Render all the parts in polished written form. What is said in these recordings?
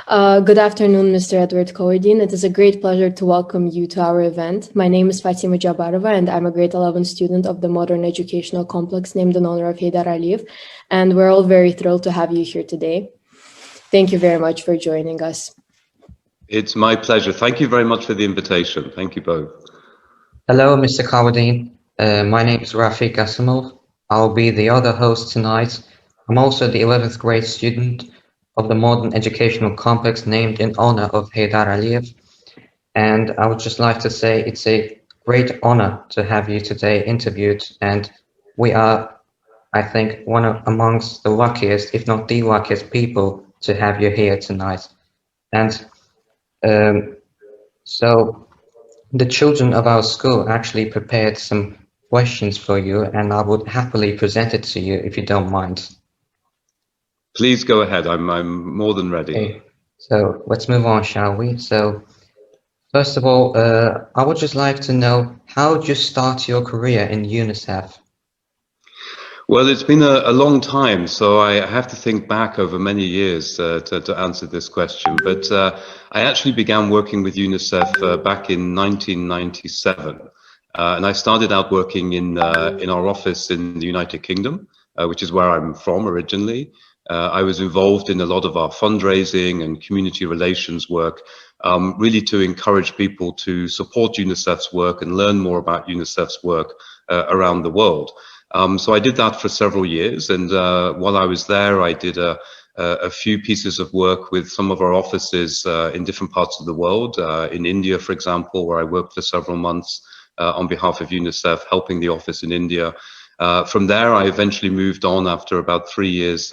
Good afternoon, Mr. Edward Carwardine. It is a great pleasure to welcome you to our event. My name is Fatima Jabarova, and I'm a grade 11 student of the Modern Educational Complex named in honor of Heydar Aliyev. And we're all very thrilled to have you here today. Thank you very much for joining us. It's my pleasure. Thank you very much for the invitation. Thank you both. Hello, Mr. Carwardine. My name is Rafiq Asimov. I'll be the other host tonight. I'm also the 11th grade student of the Modern Educational Complex named in honor of Heydar Aliyev. And I would just like to say it's a great honor to have you today interviewed. And we are, I think, amongst the luckiest, if not the luckiest people to have you here tonight. And so the children of our school actually prepared some questions for you, and I would happily present it to you if you don't mind. Please go ahead. I'm more than ready. Okay. So let's move on, shall we? So first of all, I would just like to know, how did you start your career in UNICEF? Well, it's been a long time, so I have to think back over many years to answer this question. But I actually began working with UNICEF back in 1997. And I started out working in our office in the United Kingdom, which is where I'm from originally. I was involved in a lot of our fundraising and community relations work, really to encourage people to support UNICEF's work and learn more about UNICEF's work around the world. So I did that for several years, and while I was there, I did a few pieces of work with some of our offices in different parts of the world. In India, for example, where I worked for several months on behalf of UNICEF, helping the office in India. From there, I eventually moved on after about 3 years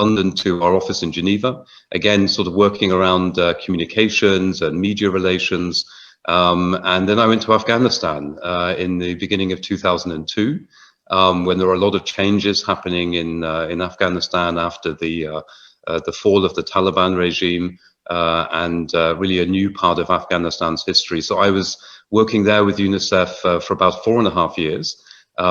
London to our office in Geneva, again, sort of working around communications and media relations. And then I went to Afghanistan in the beginning of 2002. When there were a lot of changes happening in Afghanistan after the fall of the Taliban regime and really a new part of Afghanistan's history. So I was working there with UNICEF for about 4.5 years.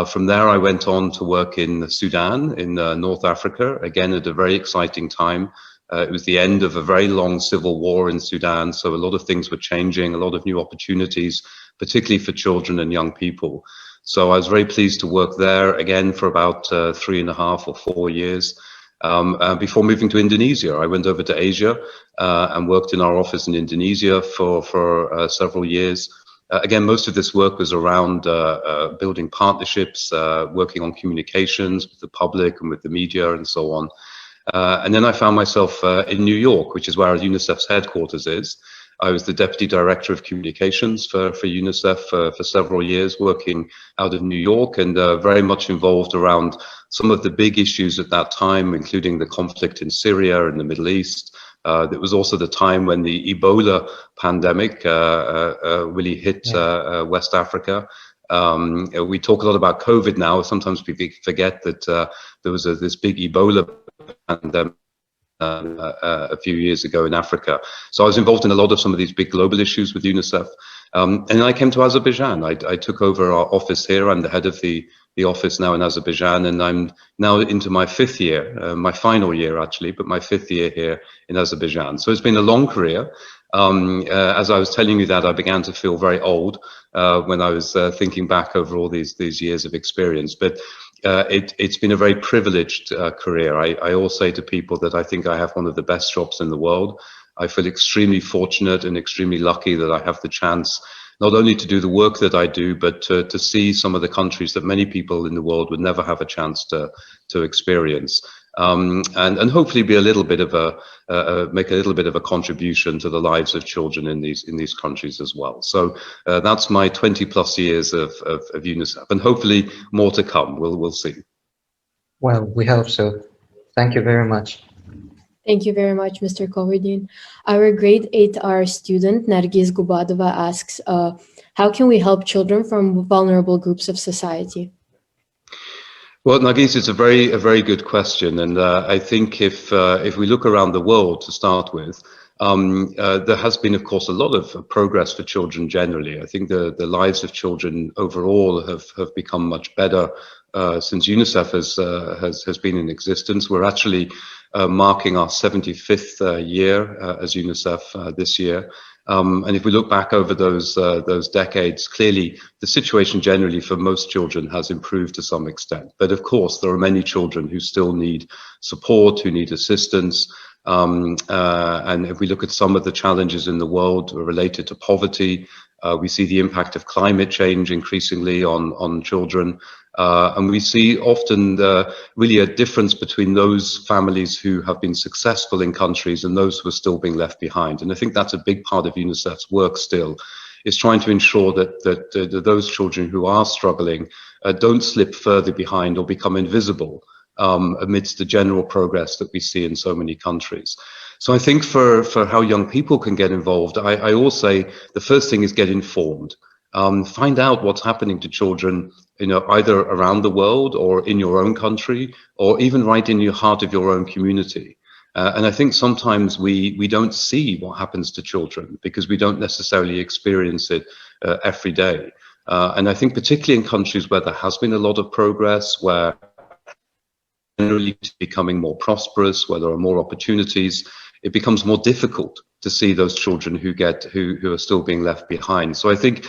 From there, I went on to work in Sudan, in North Africa, again at a very exciting time. It was the end of a very long civil war in Sudan, so a lot of things were changing, a lot of new opportunities, particularly for children and young people. So I was very pleased to work there again for about 3.5 or 4 years. Before moving to Indonesia, I went over to Asia and worked in our office in Indonesia for several years. Again, most of this work was around building partnerships, working on communications with the public and with the media and so on. And then I found myself in New York, which is where UNICEF's headquarters is. I was the Deputy Director of Communications for UNICEF for several years, working out of New York and very much involved around some of the big issues at that time, including the conflict in Syria and the Middle East. It was also the time when the Ebola pandemic really hit West Africa. We talk a lot about COVID now. Sometimes we forget that there was this big Ebola pandemic a few years ago in Africa. So I was involved in a lot of some of these big global issues with UNICEF. And then I came to Azerbaijan. I took over our office here. I'm the head of the office now in Azerbaijan, and I'm now into my 5th year, my final year actually, but my 5th year here in Azerbaijan. So it's been a long career. As I was telling you that, I began to feel very old when I was thinking back over all these years of experience. But it's been a very privileged career. I always say to people that I think I have one of the best jobs in the world. I feel extremely fortunate and extremely lucky that I have the chance not only to do the work that I do, but to see some of the countries that many people in the world would never have a chance to experience. And hopefully be a little bit of make a little bit of a contribution to the lives of children in these countries as well. So that's my 20+ years of UNICEF, and hopefully more to come. We'll see. Well, we hope so. Thank you very much. Thank you very much, Mr. Carwardine. Our grade 8R student, Nargiz Gubadova, asks, how can we help children from vulnerable groups of society? Well, Nargis, it's a very good question, and I think if we look around the world to start with, there has been, of course, a lot of progress for children generally. I think the lives of children overall have become much better since UNICEF has been in existence. We're actually marking our 75th year as UNICEF this year. And if we look back over those decades, clearly the situation generally for most children has improved to some extent. But of course, there are many children who still need support, who need assistance. And if we look at some of the challenges in the world related to poverty, we see the impact of climate change increasingly on children. And we see often really a difference between those families who have been successful in countries and those who are still being left behind. And I think that's a big part of UNICEF's work still, is trying to ensure that those children who are struggling don't slip further behind or become invisible amidst the general progress that we see in so many countries. So I think for how young people can get involved, I always say the first thing is get informed. Find out what's happening to children, either around the world or in your own country, or even right in your heart of your own community. And I think sometimes we don't see what happens to children because we don't necessarily experience it every day. And I think particularly in countries where there has been a lot of progress, where generally becoming more prosperous, where there are more opportunities, it becomes more difficult to see those children who are still being left behind. So I think,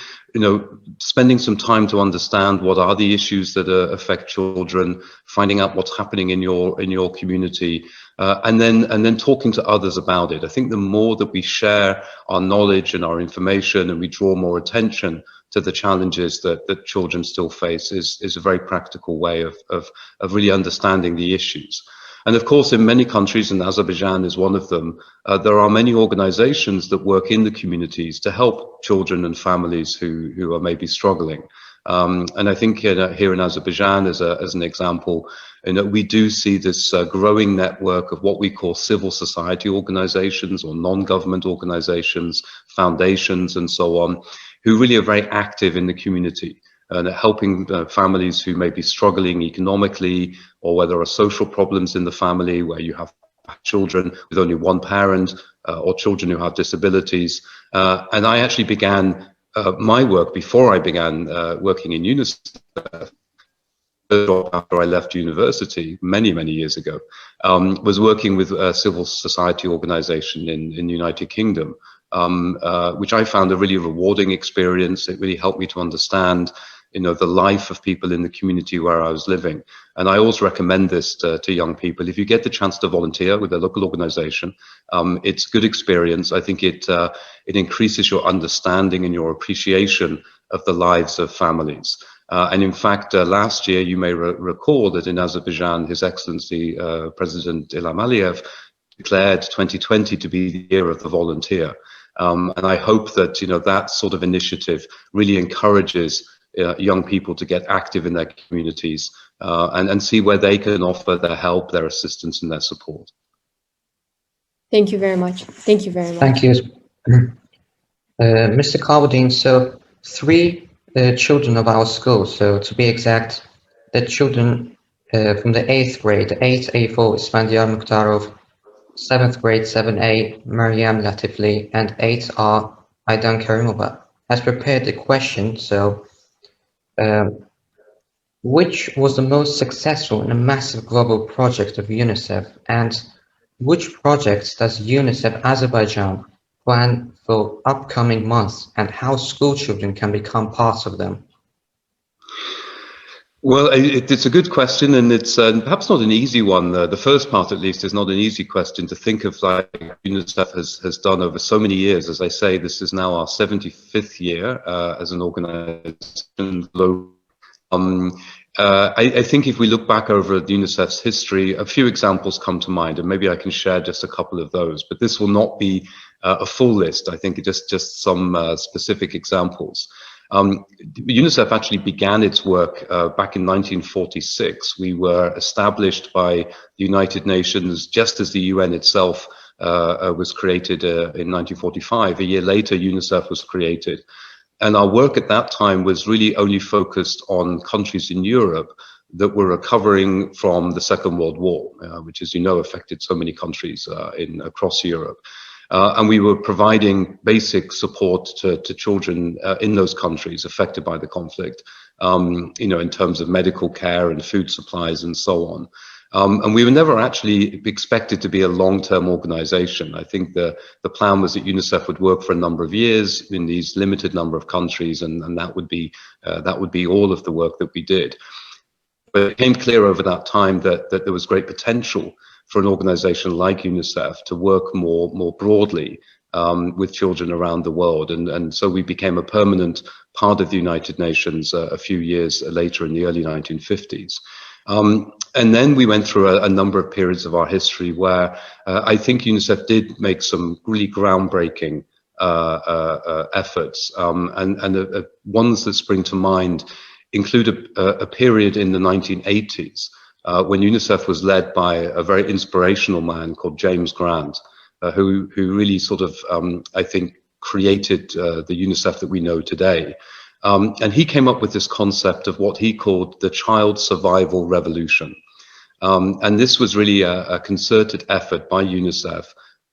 spending some time to understand what are the issues that affect children, finding out what's happening in your community, and then talking to others about it. I think the more that we share our knowledge and our information, and we draw more attention to the challenges that children still face, is a very practical way of really understanding the issues. And of course, in many countries, and Azerbaijan is one of them, there are many organizations that work in the communities to help children and families who are maybe struggling. And I think here in Azerbaijan, as an example, we do see this growing network of what we call civil society organizations or non-government organizations, foundations, and so on, who really are very active in the community and helping families who may be struggling economically, or where there are social problems in the family, where you have children with only one parent, or children who have disabilities. And I actually began my work before I began working in UNICEF. After I left university many years ago, was working with a civil society organization in the United Kingdom, which I found a really rewarding experience. It really helped me to understand the life of people in the community where I was living. And I always recommend this to young people. If you get the chance to volunteer with a local organization, it's a good experience. I think it increases your understanding and your appreciation of the lives of families. And in fact, last year, you may recall that in Azerbaijan, His Excellency President Ilham Aliyev declared 2020 to be the year of the volunteer. And I hope that that sort of initiative really encourages young people to get active in their communities and see where they can offer their help, their assistance, and their support. Thank you very much. Thank you very much. Thank you. Mr. Carwardine, so 3 children of our school, so to be exact, the children from the 8th grade, 8A4 Isfandiar Mukhtarov, 7th grade 7A Maryam Latifli, and 8R Aydan Karimova, has prepared a question. So which was the most successful in a massive global project of UNICEF, and which projects does UNICEF Azerbaijan plan for upcoming months, and how school children can become part of them? Well, it's a good question, and it's perhaps not an easy one. The first part, at least, is not an easy question to think of, like UNICEF has done over so many years. As I say, this is now our 75th year as an organization. I think if we look back over UNICEF's history, a few examples come to mind, and maybe I can share just a couple of those. But this will not be a full list. I think just some specific examples. UNICEF actually began its work back in 1946. We were established by the United Nations just as the UN itself was created in 1945. A year later, UNICEF was created. And our work at that time was really only focused on countries in Europe that were recovering from the Second World War, which, as you know, affected so many countries across Europe. And we were providing basic support to children in those countries affected by the conflict. in terms of medical care and food supplies and so on. And we were never actually expected to be a long-term organization. I think the plan was that UNICEF would work for a number of years in these limited number of countries, and that would be all of the work that we did. But it became clear over that time that there was great potential for an organization like UNICEF to work more broadly with children around the world. And so we became a permanent part of the United Nations a few years later in the early 1950s. And then we went through a number of periods of our history where I think UNICEF did make some really groundbreaking efforts, and ones that spring to mind include a period in the 1980s when UNICEF was led by a very inspirational man called James Grant, who really sort of, I think, created the UNICEF that we know today. And he came up with this concept of what he called the child survival revolution. And this was really a concerted effort by UNICEF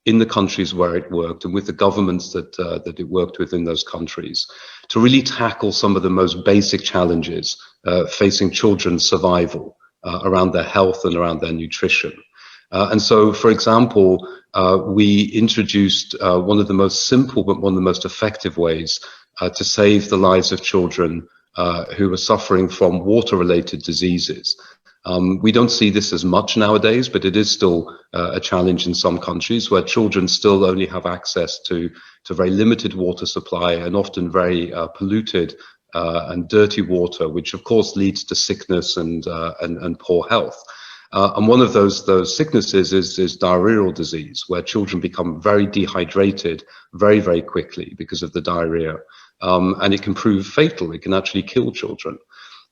in the countries where it worked and with the governments that it worked with in those countries to really tackle some of the most basic challenges facing children's survival around their health and around their nutrition. And so, for example, we introduced one of the most simple but one of the most effective ways to save the lives of children who were suffering from water-related diseases. We don't see this as much nowadays, but it is still a challenge in some countries where children still only have access to very limited water supply and often very polluted and dirty water, which of course leads to sickness and poor health. And one of those sicknesses is diarrheal disease, where children become very dehydrated very, very quickly because of the diarrhea. And it can prove fatal. It can actually kill children.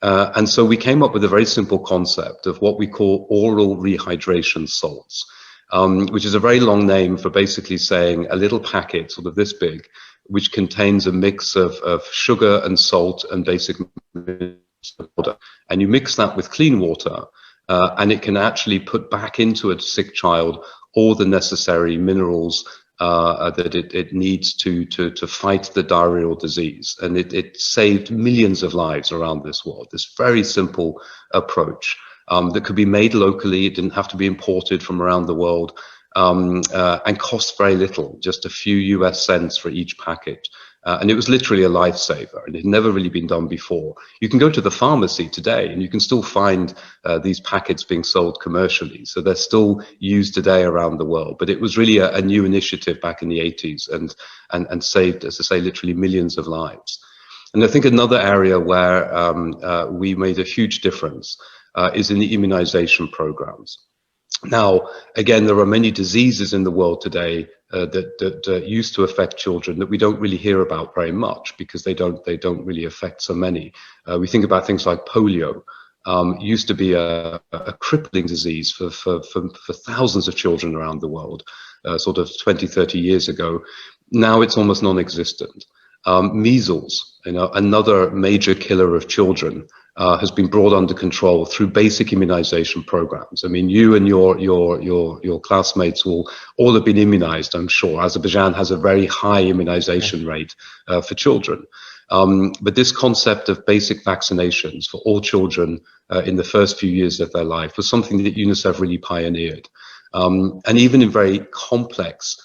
And so we came up with a very simple concept of what we call oral rehydration salts, which is a very long name for basically saying a little packet, sort of this big, which contains a mix of sugar and salt and basic water. And you mix that with clean water, and it can actually put back into a sick child all the necessary minerals that it needs to fight the diarrheal disease. And it saved millions of lives around this world, this very simple approach that could be made locally. It didn't have to be imported from around the world, and cost very little, just a few US cents for each packet. And it was literally a lifesaver, and it had never really been done before. You can go to the pharmacy today and you can still find these packets being sold commercially. So they're still used today around the world. But it was really a new initiative back in the 80s and saved, as I say, literally millions of lives. And I think another area where we made a huge difference is in the immunization programs. Now, again, there are many diseases in the world today that used to affect children that we don't really hear about very much because they don't really affect so many. We think about things like polio. Used to be a crippling disease for thousands of children around the world, sort of 20, 30 years ago. Now it's almost non-existent. Measles, another major killer of children, has been brought under control through basic immunization programs. I mean, you and your classmates will all have been immunized, I'm sure. Azerbaijan has a very high immunization rate for children. But this concept of basic vaccinations for all children in the first few years of their life was something that UNICEF really pioneered. And even in very complex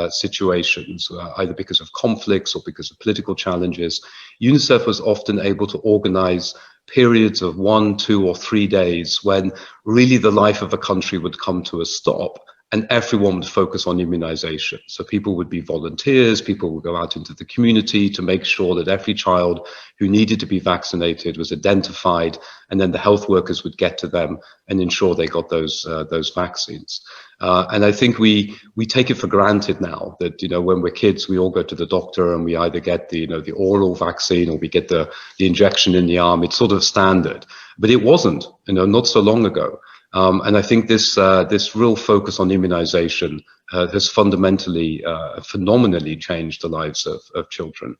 situations, either because of conflicts or because of political challenges, UNICEF was often able to organize periods of 1, 2, or 3 days when really the life of a country would come to a stop and everyone would focus on immunization. So people would be volunteers, people would go out into the community to make sure that every child who needed to be vaccinated was identified, and then the health workers would get to them and ensure they got those vaccines. And I think we take it for granted now that, when we're kids, we all go to the doctor and we either get the oral vaccine or we get the injection in the arm. It's sort of standard, but it wasn't, not so long ago. And I think this real focus on immunization has fundamentally, phenomenally changed the lives of children.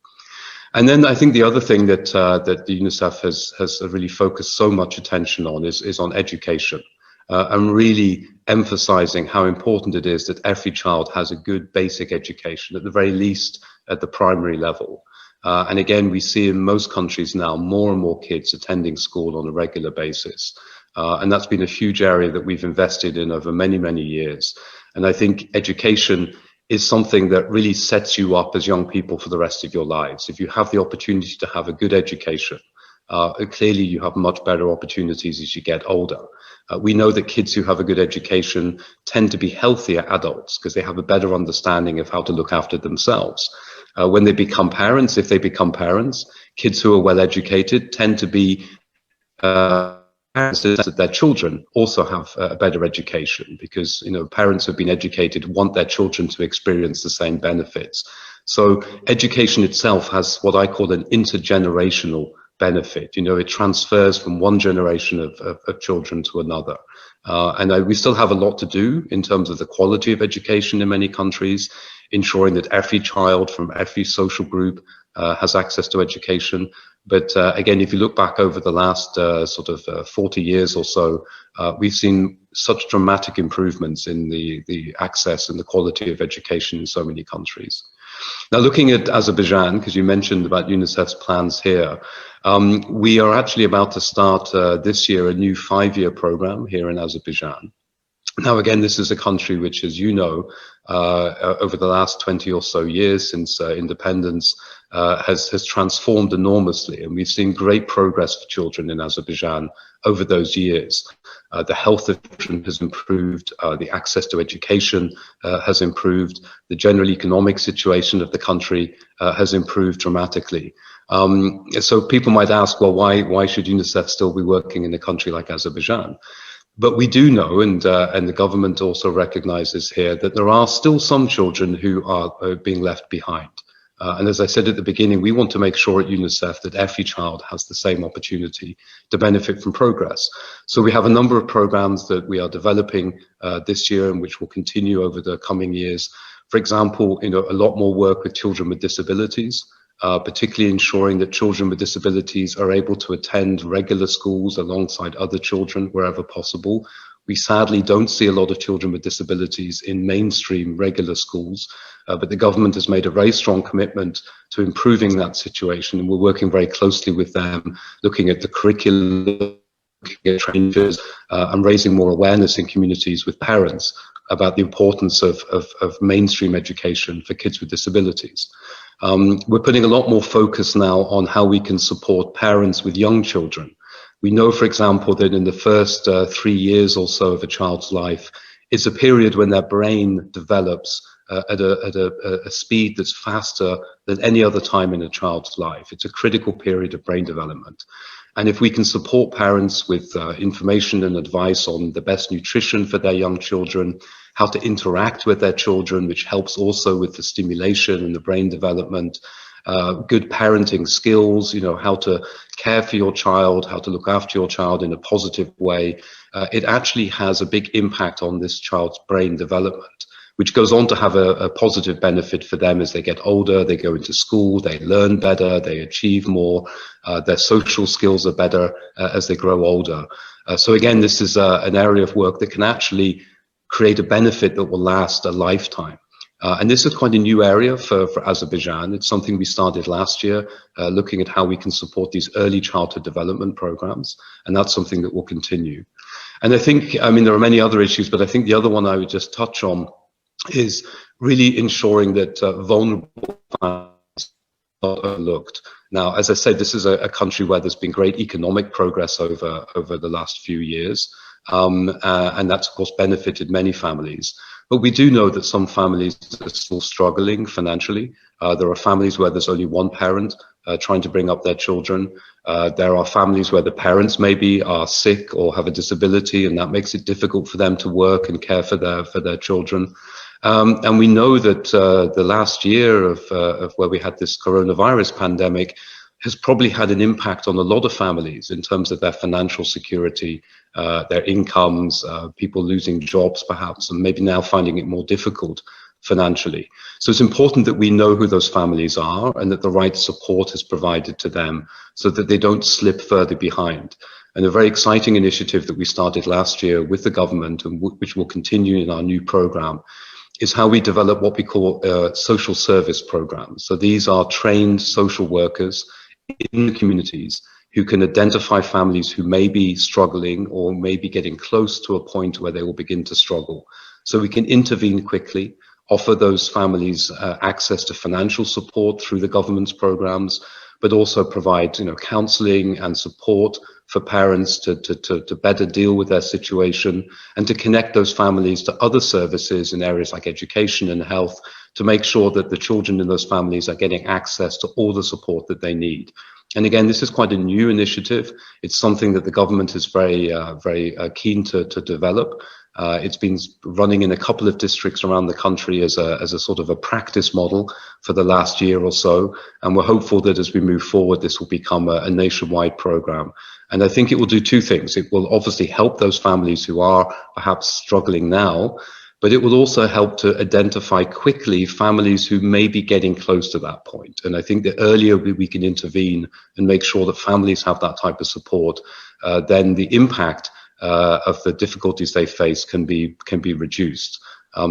And then I think the other thing that the UNICEF has really focused so much attention on is on education, and really emphasizing how important it is that every child has a good basic education, at the very least at the primary level. And again, we see in most countries now more and more kids attending school on a regular basis. And that's been a huge area that we've invested in over many, many years. And I think education is something that really sets you up as young people for the rest of your lives. If you have the opportunity to have a good education, clearly you have much better opportunities as you get older. We know that kids who have a good education tend to be healthier adults because they have a better understanding of how to look after themselves. When they become parents, if they become parents, kids who are well educated tend to be parents that their children also have a better education, because parents who have been educated want their children to experience the same benefits. So education itself has what I call an intergenerational benefit. It transfers from one generation of children to another. And we still have a lot to do in terms of the quality of education in many countries, ensuring that every child from every social group has access to education. But again, if you look back over the last 40 years or so, we've seen such dramatic improvements in the access and the quality of education in so many countries. Now, looking at Azerbaijan, because you mentioned about UNICEF's plans here, we are actually about to start this year a new 5-year program here in Azerbaijan. Now, again, this is a country which, as you know, over the last 20 or so years since independence, has transformed enormously. And we've seen great progress for children in Azerbaijan over those years. The health of children has improved, the access to education has improved, the general economic situation of the country has improved dramatically. So people might ask, well, why should UNICEF still be working in a country like Azerbaijan? But we do know, and the government also recognizes here, that there are still some children who are being left behind. And as I said at the beginning, we want to make sure at UNICEF that every child has the same opportunity to benefit from progress. So we have a number of programs that we are developing this year and which will continue over the coming years. For example, a lot more work with children with disabilities, particularly ensuring that children with disabilities are able to attend regular schools alongside other children wherever possible. We sadly don't see a lot of children with disabilities in mainstream regular schools, but the government has made a very strong commitment to improving that situation, and we're working very closely with them, looking at the curriculum, looking at changes, and raising more awareness in communities with parents about the importance of mainstream education for kids with disabilities. We're putting a lot more focus now on how we can support parents with young children. We know, for example, that in the first 3 years or so of a child's life, it's a period when their brain develops at a speed that's faster than any other time in a child's life. It's a critical period of brain development. And if we can support parents with information and advice on the best nutrition for their young children, how to interact with their children, which helps also with the stimulation and the brain development, good parenting skills, how to care for your child, how to look after your child in a positive way, it actually has a big impact on this child's brain development, which goes on to have a positive benefit for them as they get older, they go into school, they learn better, they achieve more, their social skills are better as they grow older. So again, this is an area of work that can actually create a benefit that will last a lifetime. And this is quite a new area for Azerbaijan. It's something we started last year, looking at how we can support these early childhood development programs. And that's something that will continue. And I think, there are many other issues, but I think the other one I would just touch on is really ensuring that vulnerable families are not overlooked. Now, as I said, this is a country where there's been great economic progress over the last few years. And that's, of course, benefited many families. But we do know that some families are still struggling financially. There are families where there's only one parent trying to bring up their children. There are families where the parents maybe are sick or have a disability, and that makes it difficult for them to work and care for their children. And we know that the last year of where we had this coronavirus pandemic has probably had an impact on a lot of families in terms of their financial security, their incomes, people losing jobs perhaps, and maybe now finding it more difficult financially. So it's important that we know who those families are and that the right support is provided to them so that they don't slip further behind. And a very exciting initiative that we started last year with the government, and which will continue in our new program, is how we develop what we call social service programs. So these are trained social workers in the communities who can identify families who may be struggling or may be getting close to a point where they will begin to struggle. So we can intervene quickly, offer those families access to financial support through the government's programs, but also provide, counseling and support for parents to better deal with their situation, and to connect those families to other services in areas like education and health, to make sure that the children in those families are getting access to all the support that they need. And again, this is quite a new initiative. It's something that the government is very keen to develop. It's been running in a couple of districts around the country as a sort of a practice model for the last year or so. And we're hopeful that as we move forward, this will become a nationwide program. And I think it will do two things. It will obviously help those families who are perhaps struggling now, but it will also help to identify quickly families who may be getting close to that point. And I think the earlier we can intervene and make sure that families have that type of support, then the impact of the difficulties they face can be reduced.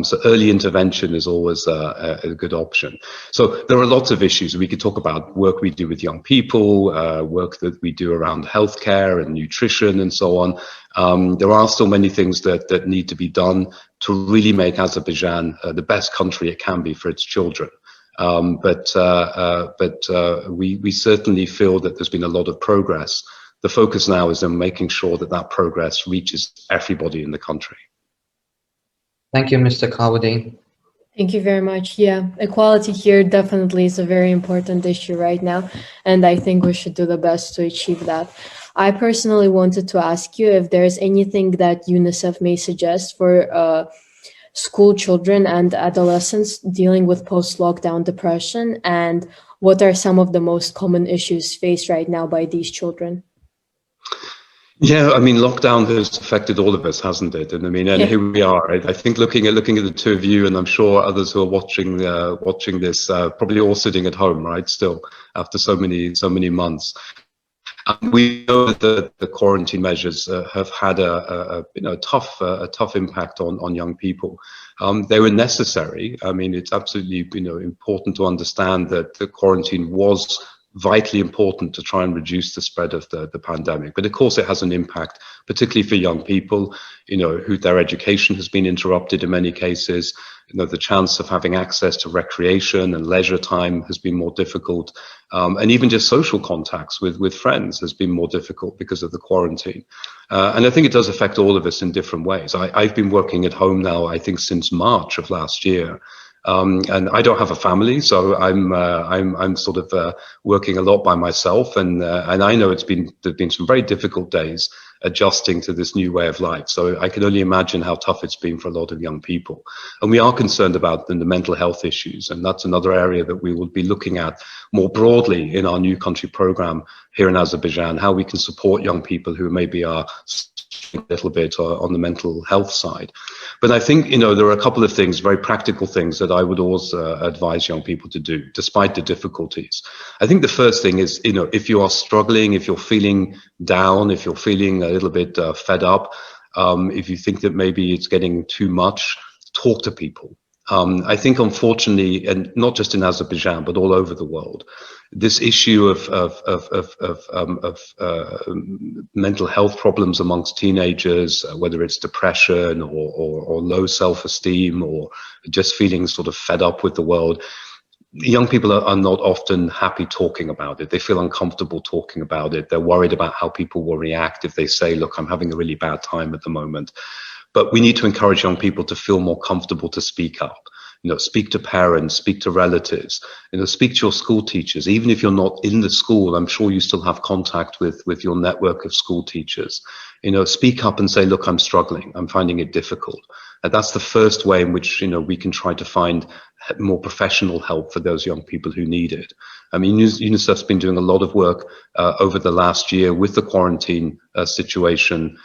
So early intervention is always a good option. So there are lots of issues. We could talk about work we do with young people, work that we do around healthcare and nutrition and so on. There are still many things that need to be done to really make Azerbaijan the best country it can be for its children. But we certainly feel that there's been a lot of progress. The focus now is on making sure that progress reaches everybody in the country. Thank you, Mr. Carwardine. Thank you very much. Yeah, equality here definitely is a very important issue right now, and I think we should do the best to achieve that. I personally wanted to ask you if there's anything that UNICEF may suggest for school children and adolescents dealing with post-lockdown depression, and what are some of the most common issues faced right now by these children? Yeah, I mean, lockdown has affected all of us, hasn't it? And I mean, and here we are. I think looking at the two of you, and I'm sure others who are watching this, probably all sitting at home, right? Still, after so many months. We know that the quarantine measures have had a tough impact on young people. They were necessary. I mean, it's absolutely important to understand that the quarantine was vitally important to try and reduce the spread of the pandemic. But of course, it has an impact, particularly for young people, who their education has been interrupted in many cases. The chance of having access to recreation and leisure time has been more difficult. And even just social contacts with friends has been more difficult because of the quarantine. And I think it does affect all of us in different ways. I've been working at home now, I think, since March of last year. And I don't have a family, so I'm sort of working a lot by myself, and I know there've been some very difficult days adjusting to this new way of life. So I can only imagine how tough it's been for a lot of young people. And we are concerned about the mental health issues, and that's another area that we will be looking at more broadly in our new country program here in Azerbaijan, how we can support young people who maybe are a little bit on the mental health side. But I think, there are a couple of things, very practical things that I would also advise young people to do, despite the difficulties. I think the first thing is, if you are struggling, if you're feeling down, if you're feeling a little bit fed up, if you think that maybe it's getting too much, talk to people. I think, unfortunately, and not just in Azerbaijan, but all over the world, this issue of mental health problems amongst teenagers, whether it's depression or low self-esteem or just feeling sort of fed up with the world, young people are not often happy talking about it. They feel uncomfortable talking about it. They're worried about how people will react if they say, look, I'm having a really bad time at the moment. But we need to encourage young people to feel more comfortable to speak up. Speak to parents, speak to relatives, speak to your school teachers. Even if you're not in the school, I'm sure you still have contact with your network of school teachers. Speak up and say, look, I'm struggling. I'm finding it difficult. And that's the first way in which, we can try to find more professional help for those young people who need it. I mean, UNICEF's been doing a lot of work over the last year with the quarantine situation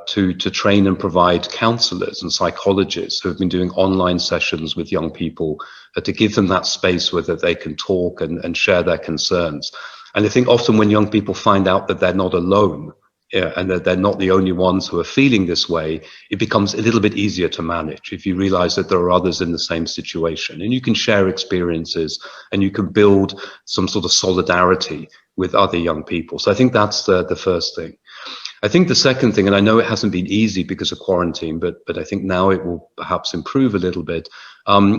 to train and provide counselors and psychologists who have been doing online sessions with young people to give them that space where they can talk and share their concerns. And I think often when young people find out that they're not alone yeah, and that they're not the only ones who are feeling this way, it becomes a little bit easier to manage if you realize that there are others in the same situation, and you can share experiences and you can build some sort of solidarity with other young people. So I think that's the first thing. I think the second thing, and I know it hasn't been easy because of quarantine, but I think now it will perhaps improve a little bit,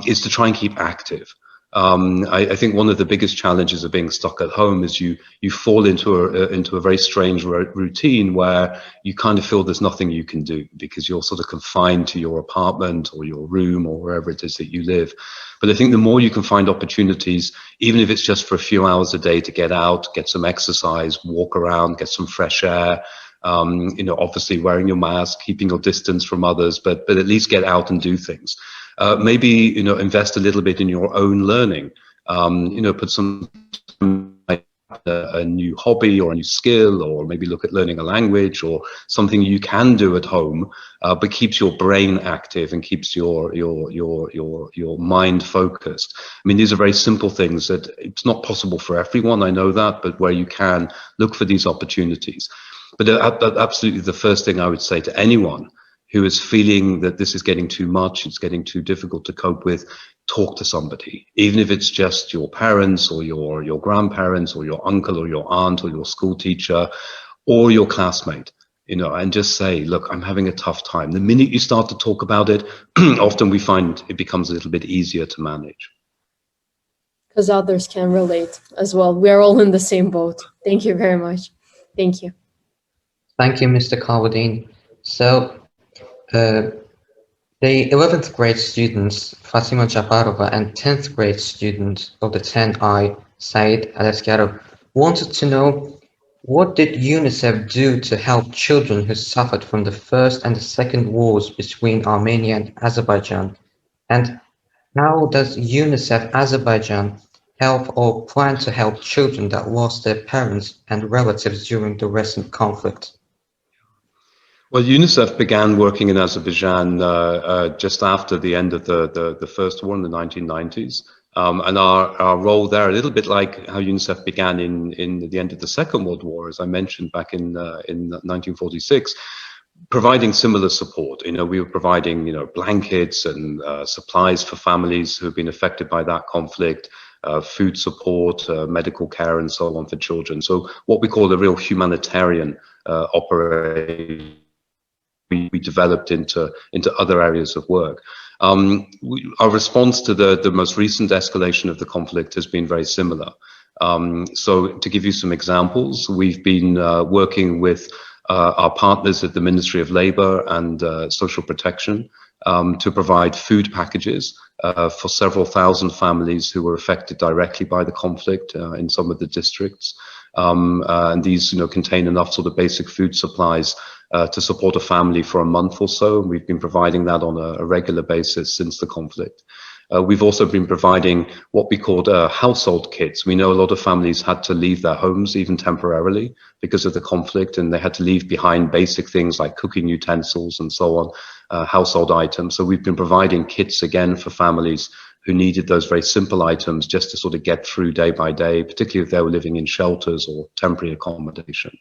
is to try and keep active. I think one of the biggest challenges of being stuck at home is you fall into a very strange routine where you kind of feel there's nothing you can do because you're sort of confined to your apartment or your room or wherever it is that you live. But I think the more you can find opportunities, even if it's just for a few hours a day, to get out, get some exercise, walk around, get some fresh air. Obviously wearing your mask, keeping your distance from others, but at least get out and do things. Maybe, invest a little bit in your own learning. Put some a new hobby or a new skill, or maybe look at learning a language or something you can do at home, but keeps your brain active and keeps your mind focused. I mean, these are very simple things that it's not possible for everyone, I know that, but where you can look for these opportunities. But absolutely the first thing I would say to anyone who is feeling that this is getting too much, it's getting too difficult to cope with, talk to somebody, even if it's just your parents or your grandparents or your uncle or your aunt or your school teacher or your classmate, and just say, look, I'm having a tough time. The minute you start to talk about it, often we find it becomes a little bit easier to manage. Because others can relate as well. We are all in the same boat. Thank you very much. Thank you. Thank you, Mr. Carwardine. So, the 11th grade students, Fatima Jabarova, and 10th grade student of the 10I, Said Aleskarov, wanted to know, what did UNICEF do to help children who suffered from the First and the Second Wars between Armenia and Azerbaijan? And how does UNICEF Azerbaijan help or plan to help children that lost their parents and relatives during the recent conflict? Well, UNICEF began working in Azerbaijan just after the end of the First War in the 1990s. And our role there, a little bit like how UNICEF began in the end of the Second World War, as I mentioned back in 1946, providing similar support. We were providing, blankets and supplies for families who have been affected by that conflict, food support, medical care, and so on for children. So what we call a real humanitarian operation. We developed into other areas of work. Our response to the most recent escalation of the conflict has been very similar. So to give you some examples, we've been working with our partners at the Ministry of Labour and Social Protection to provide food packages for several thousand families who were affected directly by the conflict in some of the districts. And these, contain enough sort of basic food supplies to support a family for a month or so. We've been providing that on a regular basis since the conflict. We've also been providing what we called household kits. We know a lot of families had to leave their homes, even temporarily, because of the conflict, and they had to leave behind basic things like cooking utensils and so on, household items. So we've been providing kits again for families who needed those very simple items just to sort of get through day by day, particularly if they were living in shelters or temporary accommodation.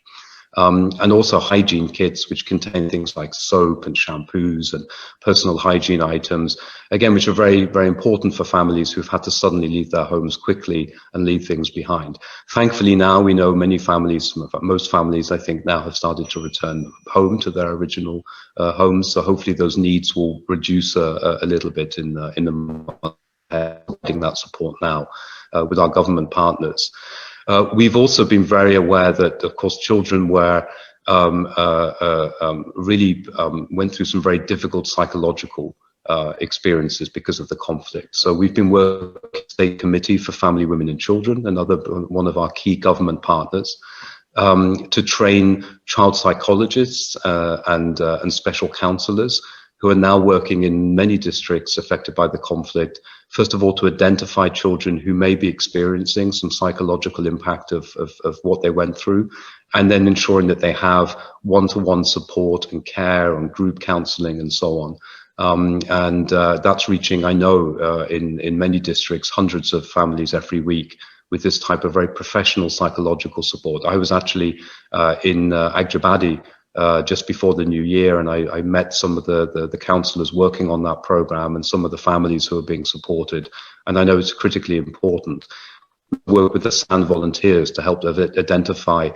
And also hygiene kits, which contain things like soap and shampoos and personal hygiene items, again, which are very, very important for families who've had to suddenly leave their homes quickly and leave things behind. Thankfully, now we know many families, most families, I think, now have started to return home to their original homes. So hopefully those needs will reduce a little bit in the month ahead, getting that support now with our government partners. We've also been very aware that, of course, children were really went through some very difficult psychological experiences because of the conflict. So we've been working with the State Committee for Family, Women and Children, another one of our key government partners, to train child psychologists and special counselors who are now working in many districts affected by the conflict, first of all, to identify children who may be experiencing some psychological impact of what they went through, and then ensuring that they have one-to-one support and care and group counseling and so on. And that's reaching, I know, in many districts, hundreds of families every week with this type of very professional psychological support. I was actually in Agjabadi just before the new year, and I met some of the counsellors working on that program and some of the families who are being supported, and I know it's critically important. Work with the SAN volunteers to help identify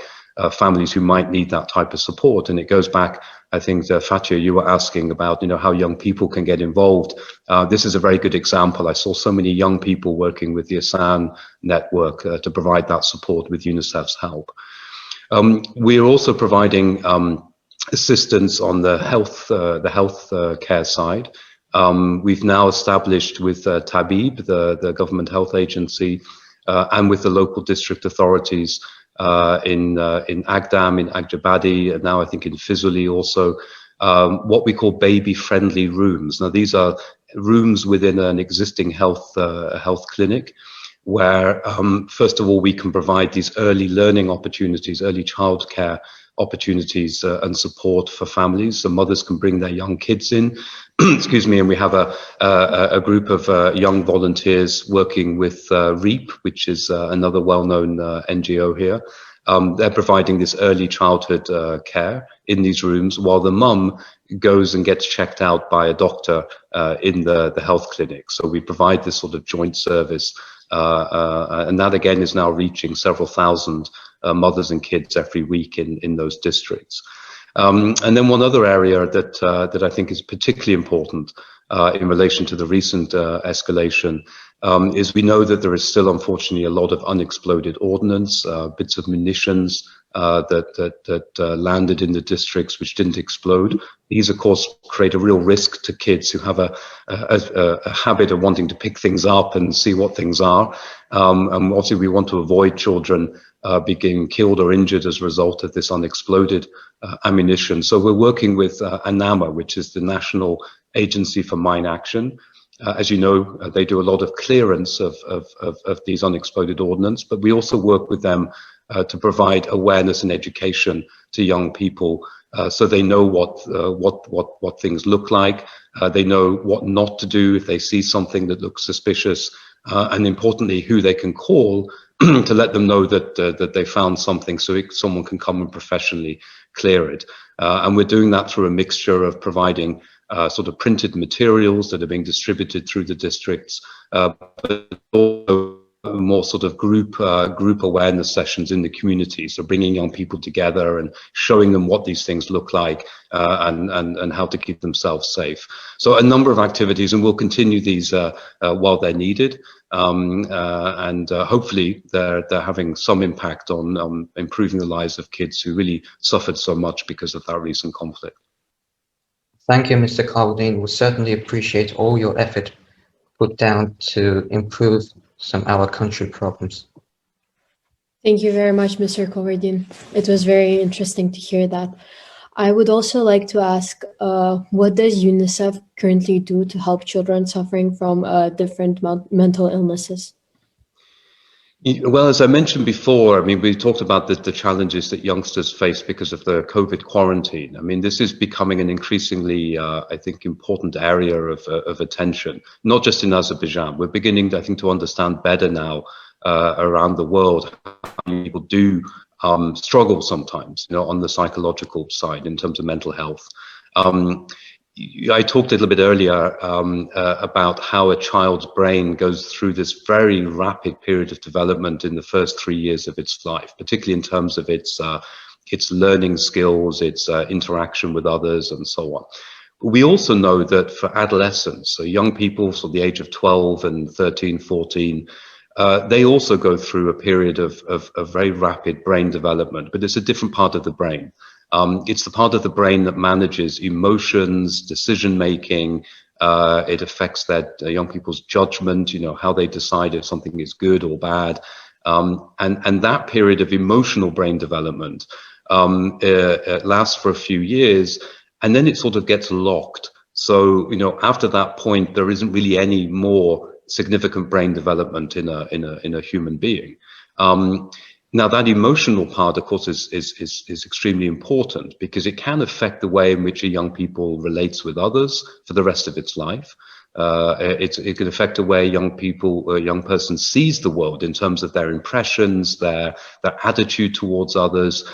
families who might need that type of support. And it goes back, I think, Fatia, you were asking about, how young people can get involved. This is a very good example. I saw so many young people working with the SAN network to provide that support with UNICEF's help. We are also providing assistance on the health care side. We've now established with Tabib, the government health agency, and with the local district authorities in Agdam, in Agjabadi, and now I think in Fizuli also, what we call baby-friendly rooms. Now these are rooms within an existing health clinic, where first of all we can provide these early learning opportunities, early childcare opportunities and support for families. So mothers can bring their young kids in, excuse me, and we have a group of young volunteers working with REAP, which is another well-known NGO here. They're providing this early childhood care in these rooms while the mum goes and gets checked out by a doctor in the health clinic. So we provide this sort of joint service, and that again is now reaching several thousand mothers and kids every week in those districts. And then one other area that I think is particularly important in relation to the recent escalation is we know that there is still, unfortunately, a lot of unexploded ordnance, bits of munitions that landed in the districts which didn't explode. These, of course, create a real risk to kids who have a habit of wanting to pick things up and see what things are. And obviously, we want to avoid children being killed or injured as a result of this unexploded ammunition. So we're working with ANAMA, which is the National Agency for Mine Action. As you know, they do a lot of clearance of these unexploded ordnance, but we also work with them to provide awareness and education to young people, so they know what things look like. They know what not to do if they see something that looks suspicious, and importantly, who they can call to let them know that they found something, so someone can come and professionally clear it. And we're doing that through a mixture of providing sort of printed materials that are being distributed through the districts, but also more sort of group awareness sessions in the community. So bringing young people together and showing them what these things look like and how to keep themselves safe. So a number of activities, and we'll continue these while they're needed. And hopefully they're having some impact on improving the lives of kids who really suffered so much because of that recent conflict. Thank you, Mr. Carwardine. We certainly appreciate all your effort put down to improve some of our country problems. Thank you very much, Mr. Carwardine. It was very interesting to hear that. I would also like to ask, what does UNICEF currently do to help children suffering from different mental illnesses? Well, as I mentioned before, I mean, we talked about the challenges that youngsters face because of the COVID quarantine. I mean, this is becoming an increasingly, I think, important area of attention, not just in Azerbaijan. We're beginning, I think, to understand better now around the world how people do struggle sometimes, on the psychological side in terms of mental health. I talked a little bit earlier about how a child's brain goes through this very rapid period of development in the first 3 years of its life, particularly in terms of its learning skills, its interaction with others, and so on. We also know that for adolescents, so young people from the age of 12 and 13, 14, they also go through a period of very rapid brain development, but it's a different part of the brain. It's the part of the brain that manages emotions, decision-making. It affects their young people's judgment, how they decide if something is good or bad. And that period of emotional brain development lasts for a few years, and then it sort of gets locked. So, after that point, there isn't really any more significant brain development in a human being. Now, that emotional part, of course, is extremely important because it can affect the way in which a young people relates with others for the rest of its life. It can affect the way a young person sees the world in terms of their impressions, their attitude towards others.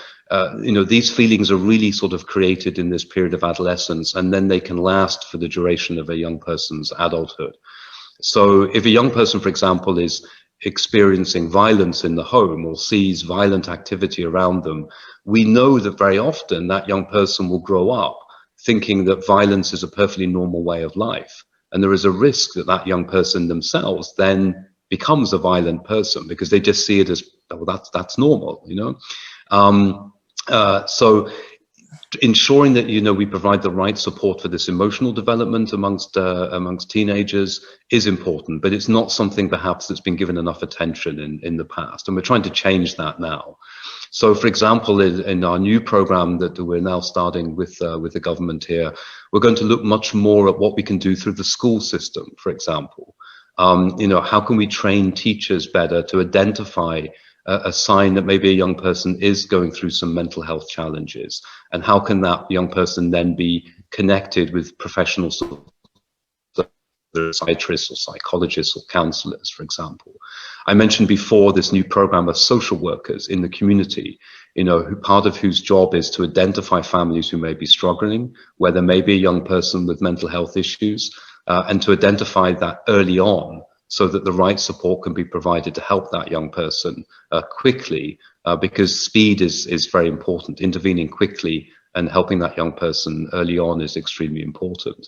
These feelings are really sort of created in this period of adolescence, and then they can last for the duration of a young person's adulthood. So if a young person, for example, is experiencing violence in the home or sees violent activity around them, we know that very often that young person will grow up thinking that violence is a perfectly normal way of life. And there is a risk that that young person themselves then becomes a violent person because they just see it as, well, that's normal, So ensuring that we provide the right support for this emotional development amongst teenagers is important, but it's not something perhaps that's been given enough attention in the past, and we're trying to change that now. So, for example, in our new program that we're now starting with the government here, we're going to look much more at what we can do through the school system, for example. How can we train teachers better to identify a sign that maybe a young person is going through some mental health challenges, and how can that young person then be connected with professionals, psychiatrists or psychologists or counselors, for example. I mentioned before this new program of social workers in the community, part of whose job is to identify families who may be struggling, where there may be a young person with mental health issues, and to identify that early on, so that the right support can be provided to help that young person quickly, because speed is very important. Intervening quickly and helping that young person early on is extremely important.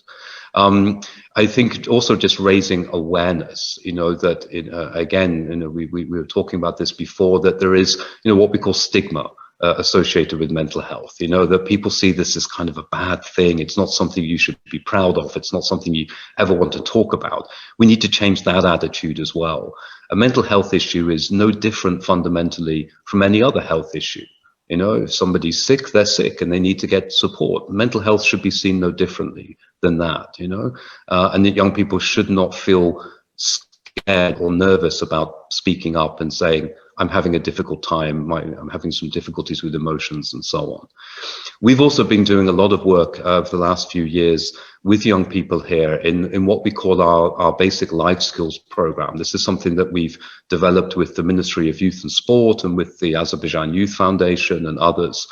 I think also just raising awareness, that again, we were talking about this before, that there is, what we call stigma associated with mental health, that people see this as kind of a bad thing. It's not something you should be proud of. It's not something you ever want to talk about. We need to change that attitude as well. A mental health issue is no different fundamentally from any other health issue. If somebody's sick, they're sick and they need to get support. Mental health should be seen no differently than that, and that young people should not feel scared or nervous about speaking up and saying, I'm having a difficult time, I'm having some difficulties with emotions and so on. We've also been doing a lot of work over the last few years with young people here in what we call our basic life skills program. This is something that we've developed with the Ministry of Youth and Sport and with the Azerbaijan Youth Foundation and others,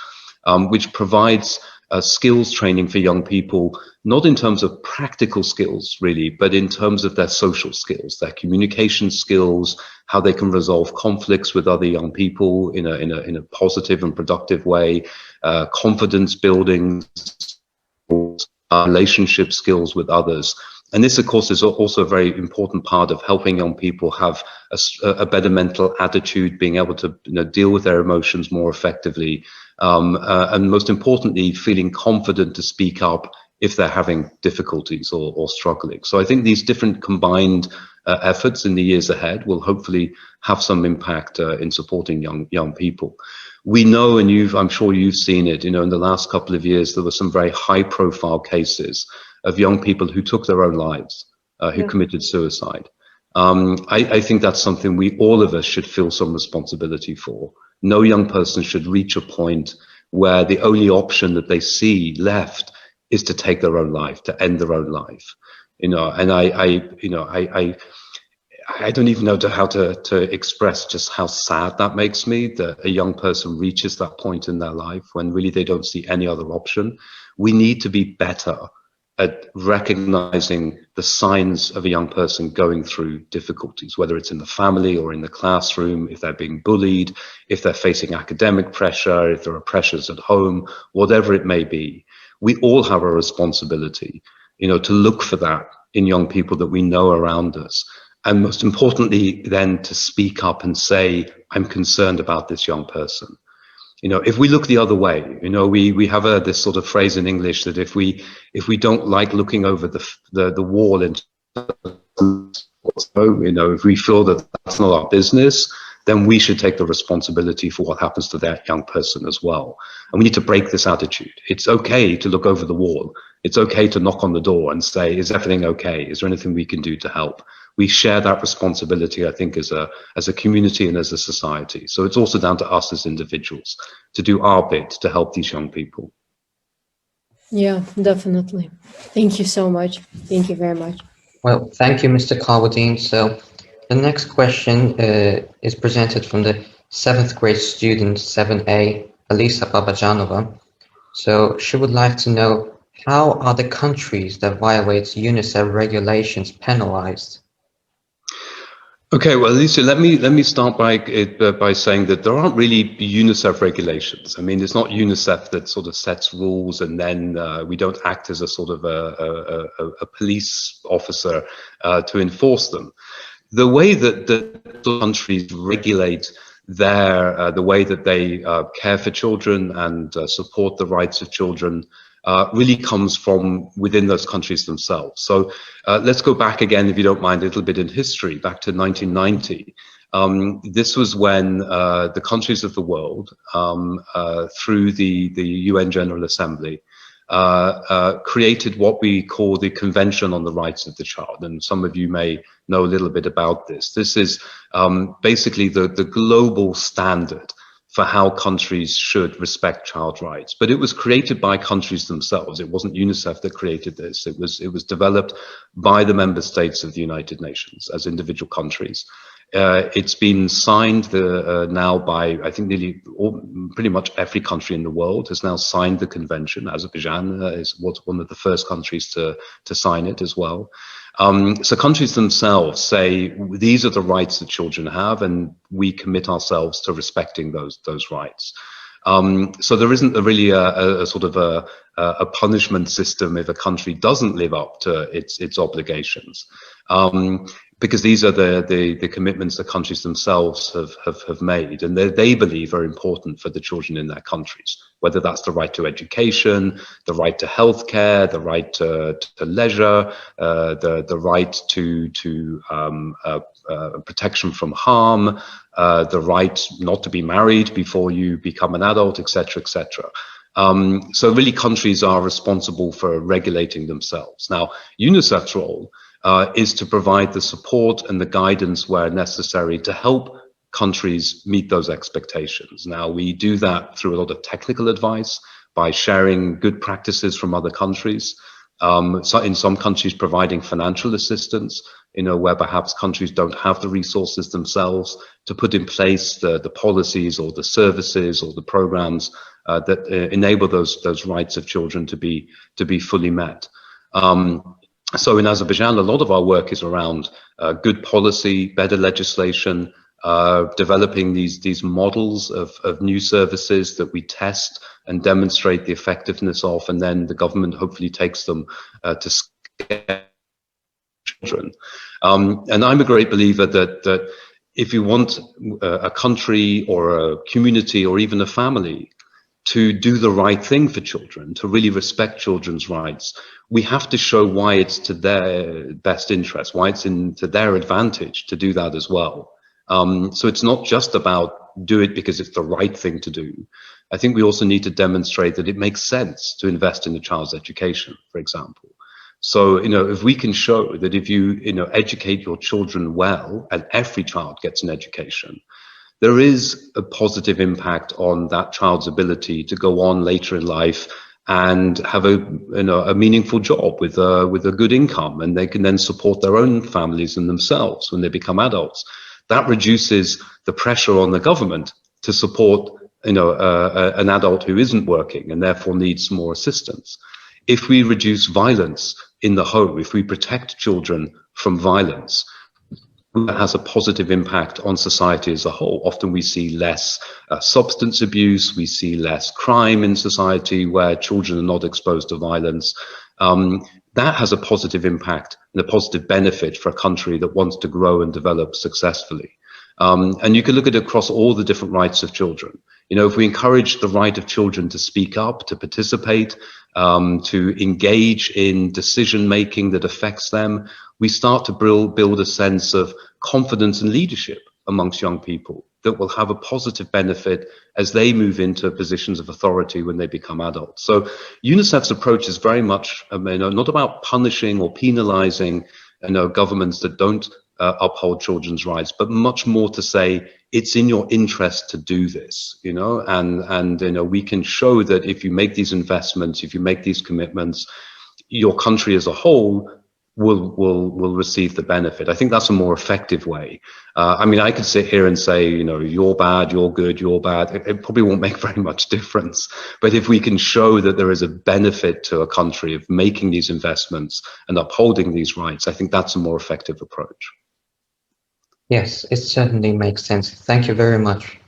which provides skills training for young people, not in terms of practical skills really, but in terms of their social skills, their communication skills, how they can resolve conflicts with other young people in a positive and productive way, confidence building, relationship skills with others. And this, of course, is also a very important part of helping young people have a better mental attitude, being able to deal with their emotions more effectively, and most importantly, feeling confident to speak up if they're having difficulties or struggling. So I think these different combined efforts in the years ahead will hopefully have some impact in supporting young people. We know, and I'm sure you've seen it, in the last couple of years, there were some very high-profile cases of young people who took their own lives, who committed suicide. I think that's something all of us should feel some responsibility for. No young person should reach a point where the only option that they see left is to take their own life, to end their own life. And I don't even know how to express just how sad that makes me, that a young person reaches that point in their life when really they don't see any other option. We need to be better at recognizing the signs of a young person going through difficulties, whether it's in the family or in the classroom, if they're being bullied, if they're facing academic pressure, if there are pressures at home, whatever it may be. We all have a responsibility, to look for that in young people that we know around us. And most importantly, then to speak up and say, I'm concerned about this young person. If we look the other way, we have this sort of phrase in English that if we don't like looking over the wall into, if we feel that that's not our business, then we should take the responsibility for what happens to that young person as well. And we need to break this attitude. It's okay to look over the wall. It's okay to knock on the door and say, is everything okay? Is there anything we can do to help? We share that responsibility, I think, as a community and as a society. So it's also down to us as individuals to do our bit to help these young people. Yeah, definitely. Thank you so much. Thank you very much. Well, thank you, Mr. Carwardine. So the next question is presented from the 7th grade student 7A, Elisa Babajanova. So she would like to know, how are the countries that violate UNICEF regulations penalized? Okay, well, Lisa, let me start by saying that there aren't really UNICEF regulations. I mean, it's not UNICEF that sort of sets rules, and then we don't act as a sort of a police officer to enforce them. The way that countries regulate the way that they care for children and support the rights of children really comes from within those countries themselves. So let's go back again, if you don't mind, a little bit in history, back to 1990. This was when the countries of the world, through the UN General Assembly, created what we call the Convention on the Rights of the Child. And some of you may know a little bit about this. This is basically the global standard for how countries should respect child rights. But it was created by countries themselves. It wasn't UNICEF that created this. It was developed by the member states of the United Nations as individual countries. It's been signed now by, I think, pretty much every country in the world has now signed the convention. Azerbaijan was one of the first countries to sign it as well. So countries themselves say these are the rights that children have, and we commit ourselves to respecting those rights. So there isn't really a sort of a punishment system if a country doesn't live up to its obligations. Because these are the commitments that countries themselves have made, and they believe are important for the children in their countries, whether that's the right to education, the right to healthcare, the right to leisure, the right to protection from harm, the right not to be married before you become an adult, etc., etc. So really countries are responsible for regulating themselves. Now, UNICEF's role is to provide the support and the guidance where necessary to help countries meet those expectations. Now, we do that through a lot of technical advice by sharing good practices from other countries. So in some countries, providing financial assistance, where perhaps countries don't have the resources themselves to put in place the policies or the services or the programs that enable those rights of children to be fully met. So in Azerbaijan, a lot of our work is around good policy, better legislation, developing these models of new services that we test and demonstrate the effectiveness of, and then the government hopefully takes them to scale children. And I'm a great believer that if you want a country or a community or even a family to do the right thing for children, to really respect children's rights, we have to show why it's to their best interest, why it's to their advantage to do that as well. So it's not just about do it because it's the right thing to do. I think we also need to demonstrate that it makes sense to invest in a child's education, for example. So, if we can show that if you, educate your children well, and every child gets an education, there is a positive impact on that child's ability to go on later in life and have a meaningful job with a good income, and they can then support their own families and themselves when they become adults. That reduces the pressure on the government to support an adult who isn't working and therefore needs more assistance. If we reduce violence in the home, if we protect children from violence, that has a positive impact on society as a whole. Often we see less substance abuse, we see less crime in society where children are not exposed to violence. That has a positive impact and a positive benefit for a country that wants to grow and develop successfully. And you can look at it across all the different rights of children. If we encourage the right of children to speak up, to participate, to engage in decision making that affects them, we start to build a sense of confidence and leadership amongst young people that will have a positive benefit as they move into positions of authority when they become adults. So UNICEF's approach is very much not about punishing or penalizing governments that don't uphold children's rights, but much more to say it's in your interest to do this, and we can show that if you make these investments, if you make these commitments, your country as a whole will receive the benefit. I think that's a more effective way. I mean, I could sit here and say, you know, you're bad, you're good, you're bad. It probably won't make very much difference. But if we can show that there is a benefit to a country of making these investments and upholding these rights, I think that's a more effective approach. Yes, it certainly makes sense. Thank you very much.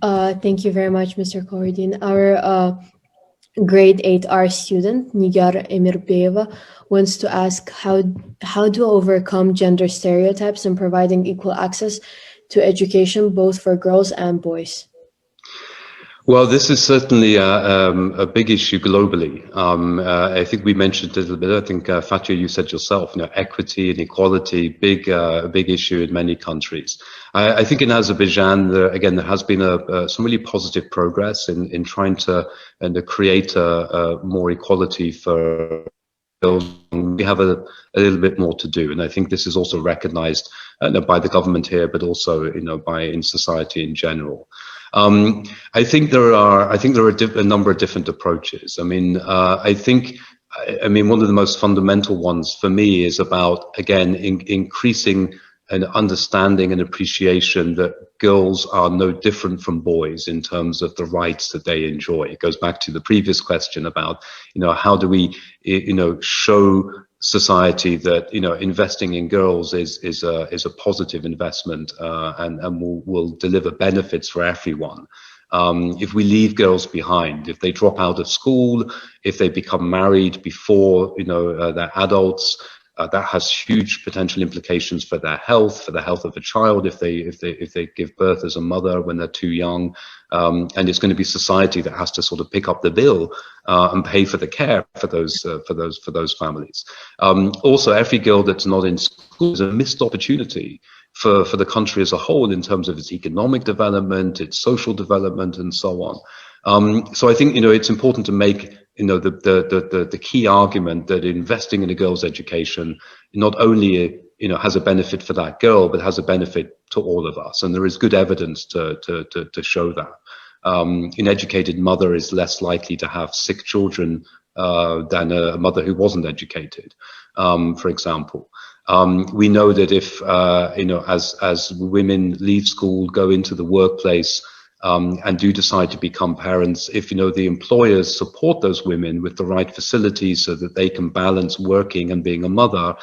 Thank you very much, Mr. Carwardine. Our grade 8R student, Nigar Emirbeva, wants to ask how to overcome gender stereotypes and providing equal access to education, both for girls and boys. Well, this is certainly a big issue globally. I think we mentioned it a little bit. I think, Fatia, you said yourself, you know, equity and equality, big issue in many countries. I think in Azerbaijan, there has been some really positive progress in trying to create more equality for girls. We have a little bit more to do, and I think this is also recognized by the government here, but also, you know, in society in general. I think there are a number of different approaches. I mean, one of the most fundamental ones for me is about, again, increasing an understanding and appreciation that girls are no different from boys in terms of the rights that they enjoy. It goes back to the previous question about, you know, how do we, you know, show society that, you know, investing in girls is a positive investment and will deliver benefits for everyone. If we leave girls behind, if they drop out of school, if they become married before, you know, they're adults, that has huge potential implications for their health, for the health of a child if they give birth as a mother when they're too young, and it's going to be society that has to sort of pick up the bill and pay for the care for those families. Also, every girl that's not in school is a missed opportunity for the country as a whole in terms of its economic development, its social development, and so on. So I think, you know, it's important to make, you know, the key argument that investing in a girl's education not only, you know, has a benefit for that girl, but has a benefit to all of us, and there is good evidence to show that. An educated mother is less likely to have sick children than a mother who wasn't educated, for example. We know that if, you know, as women leave school, go into the workplace, and do decide to become parents, if, you know, the employers support those women with the right facilities so that they can balance working and being a mother,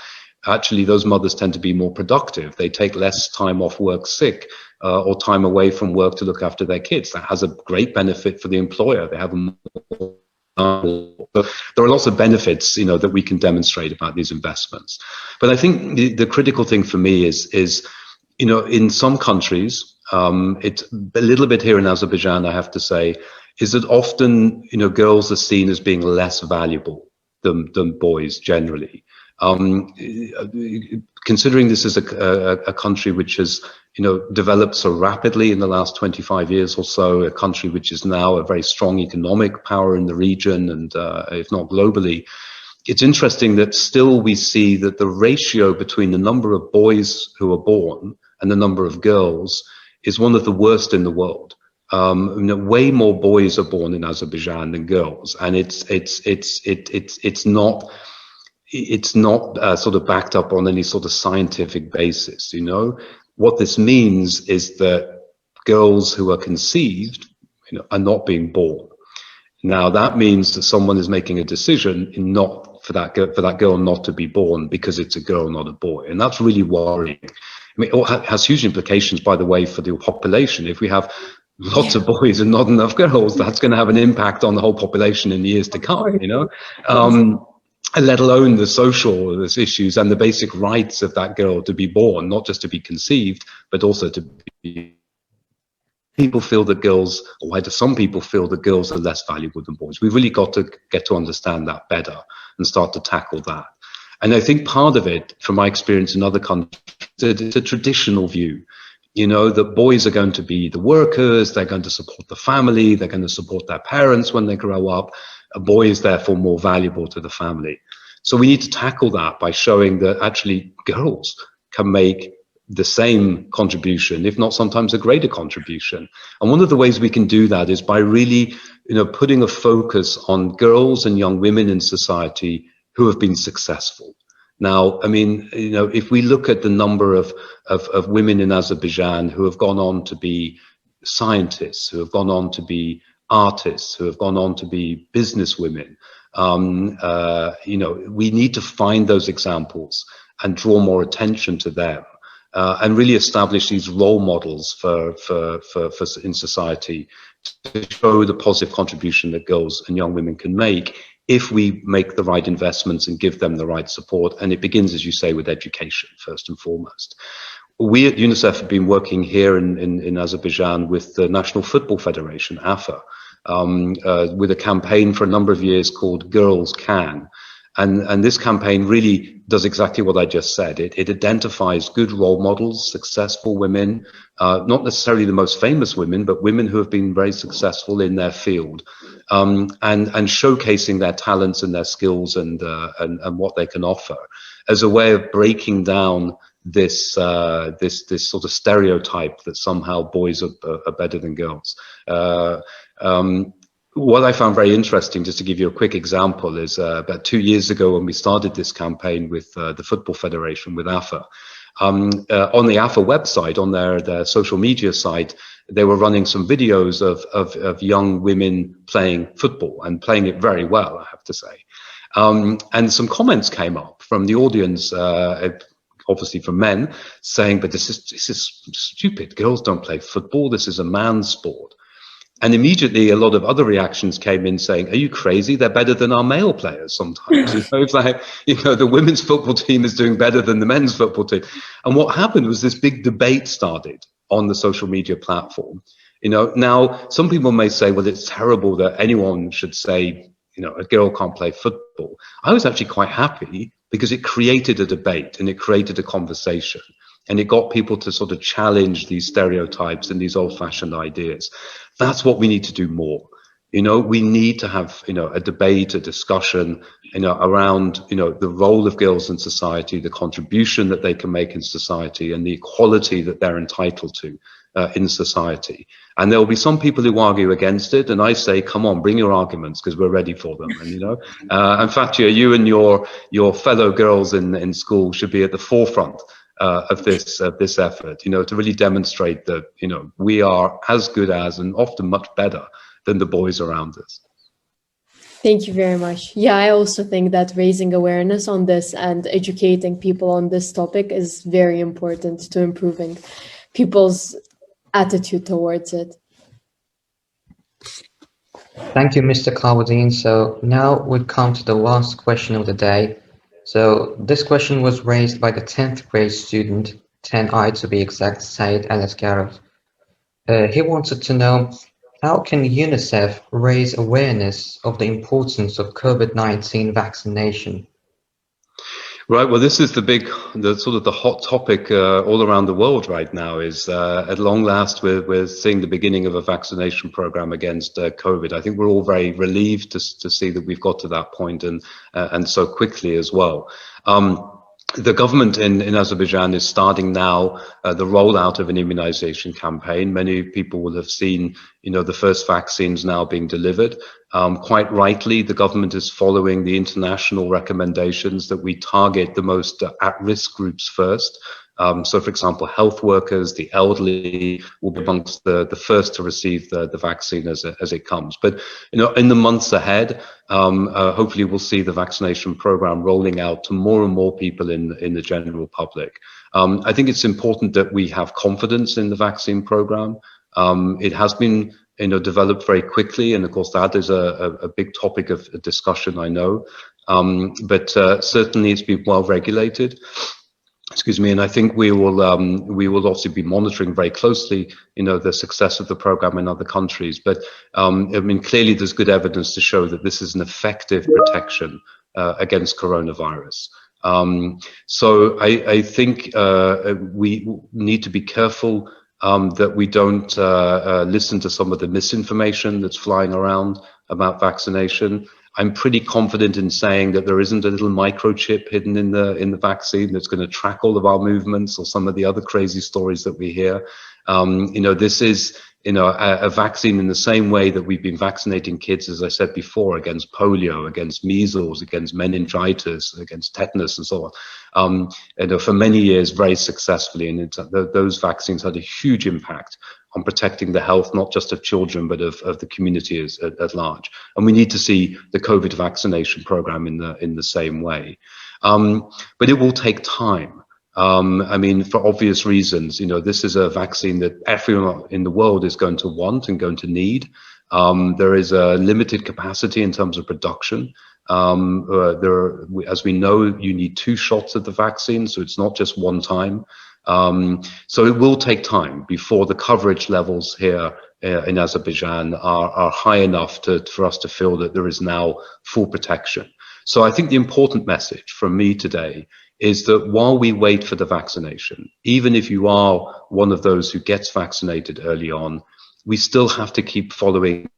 actually those mothers tend to be more productive. They take less time off work sick or time away from work to look after their kids. That has a great benefit for the employer. They have a more there are lots of benefits, you know, that we can demonstrate about these investments. But I think the critical thing for me is, you know, in some countries, it's a little bit here in Azerbaijan, I have to say, is that often, you know, girls are seen as being less valuable than boys generally. Considering this is a country which has, you know, developed so rapidly in the last 25 years or so, a country which is now a very strong economic power in the region and if not globally, it's interesting that still we see that the ratio between the number of boys who are born and the number of girls is one of the worst in the world. You know, way more boys are born in Azerbaijan than girls, and it's not sort of backed up on any sort of scientific basis. You know, what this means is that girls who are conceived, you know, are not being born. Now that means that someone is making a decision for that girl not to be born because it's a girl, not a boy, and that's really worrying. I mean, it has huge implications, by the way, for the population. If we have lots of boys and not enough girls, that's going to have an impact on the whole population in the years to come, you know, let alone the social issues and the basic rights of that girl to be born, not just to be conceived, but also to be. People feel that girls, or why do some people feel that girls are less valuable than boys? We've really got to get to understand that better and start to tackle that. And I think part of it, from my experience in other countries, it's a traditional view, you know, that boys are going to be the workers, they're going to support the family, they're going to support their parents when they grow up. A boy is therefore more valuable to the family. So we need to tackle that by showing that actually girls can make the same contribution, if not sometimes a greater contribution. And one of the ways we can do that is by really, you know, putting a focus on girls and young women in society who have been successful. Now, I mean, you know, if we look at the number of women in Azerbaijan who have gone on to be scientists, who have gone on to be artists, who have gone on to be businesswomen, you know, we need to find those examples and draw more attention to them, and really establish these role models for in society to show the positive contribution that girls and young women can make if we make the right investments and give them the right support. And it begins, as you say, with education, first and foremost. We at UNICEF have been working here in Azerbaijan with the National Football Federation, AFA, with a campaign for a number of years called Girls Can. And this campaign really does exactly what I just said. It identifies good role models, successful women, not necessarily the most famous women, but women who have been very successful in their field, and showcasing their talents and their skills and what they can offer as a way of breaking down this sort of stereotype that somehow boys are better than girls. What I found very interesting, just to give you a quick example, is about 2 years ago when we started this campaign with the Football Federation, with AFA. On the AFA website, on their social media site, they were running some videos of young women playing football and playing it very well, I have to say. And some comments came up from the audience, obviously from men, saying, but this is stupid. Girls don't play football. This is a man's sport. And immediately a lot of other reactions came in saying, are you crazy? They're better than our male players sometimes. You know, it's like, you know, the women's football team is doing better than the men's football team. And what happened was this big debate started on the social media platform. You know, now some people may say, well, it's terrible that anyone should say, you know, a girl can't play football. I was actually quite happy because it created a debate and it created a conversation. And it got people to sort of challenge these stereotypes and these old-fashioned ideas. That's what we need to do more. You know, we need to have, you know, a debate, a discussion, you know, around, you know, the role of girls in society, the contribution that they can make in society, and the equality that they're entitled to in society. And there will be some people who argue against it, and I say, come on, bring your arguments, because we're ready for them. And, you know, in fact, you and your fellow girls in school should be at the forefront of this effort, you know, to really demonstrate that, you know, we are as good as, and often much better than, the boys around us. Thank you very much. Yeah, I also think that raising awareness on this and educating people on this topic is very important to improving people's attitude towards it. Thank you, Mr. Carwardine. So now we've come to the last question of the day. So this question was raised by the 10th grade student, 10I to be exact, Said Al-Asgarov. He wanted to know, how can UNICEF raise awareness of the importance of COVID-19 vaccination? Right. Well, this is the hot topic all around the world right now. Is at long last we're seeing the beginning of a vaccination program against COVID. I think we're all very relieved to see that we've got to that point, and so quickly as well. The government in Azerbaijan is starting now the rollout of an immunization campaign. Many people will have seen, you know, the first vaccines now being delivered. Quite rightly, the government is following the international recommendations that we target the most at-risk groups first. So, for example, health workers, the elderly will be amongst the first to receive the vaccine as it comes. But, you know, in the months ahead, hopefully we'll see the vaccination program rolling out to more and more people in the general public. I think it's important that we have confidence in the vaccine program. It has been, you know, developed very quickly, and of course that is a big topic of discussion, I know. But certainly it's been well regulated. Excuse me, and I think we will also be monitoring very closely, you know, the success of the program in other countries. But I mean, clearly there's good evidence to show that this is an effective protection against coronavirus. So I think we need to be careful that we don't listen to some of the misinformation that's flying around about vaccination. I'm pretty confident in saying that there isn't a little microchip hidden in the vaccine that's going to track all of our movements, or some of the other crazy stories that we hear. This is a vaccine in the same way that we've been vaccinating kids, as I said before, against polio, against measles, against meningitis, against tetanus, and so on. For many years, very successfully, and those vaccines had a huge impact on protecting the health, not just of children, but of the community at large. And we need to see the COVID vaccination program in the same way. But it will take time. For obvious reasons, this is a vaccine that everyone in the world is going to want and going to need. There is a limited capacity in terms of production. As we know, you need 2 shots of the vaccine, so it's not just one time. So it will take time before the coverage levels here in Azerbaijan are high enough for us to feel that there is now full protection. So I think the important message from me today is that while we wait for the vaccination, even if you are one of those who gets vaccinated early on, we still have to keep following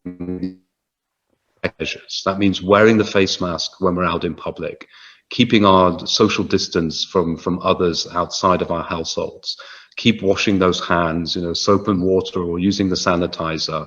measures. That means wearing the face mask when we're out in public, keeping our social distance from others outside of our households, keep washing those hands, soap and water, or using the sanitizer,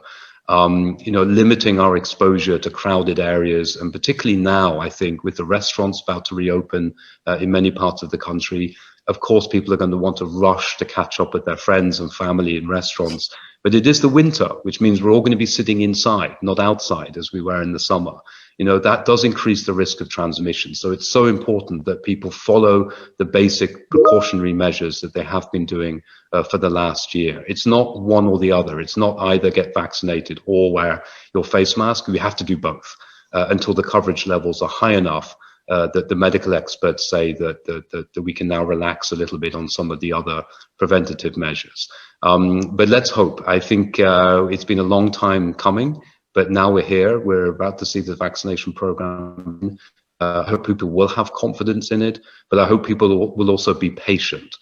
limiting our exposure to crowded areas, and particularly now, I think, with the restaurants about to reopen in many parts of the country, of course, people are going to want to rush to catch up with their friends and family in restaurants. But it is the winter, which means we're all going to be sitting inside, not outside as we were in the summer. That does increase the risk of transmission. So it's so important that people follow the basic precautionary measures that they have been doing for the last year. It's not one or the other. It's not either get vaccinated or wear your face mask. We have to do both until the coverage levels are high enough that the medical experts say that we can now relax a little bit on some of the other preventative measures. But let's hope. I think it's been a long time coming, but now we're here. We're about to see the vaccination program. I hope people will have confidence in it, but I hope people will also be patient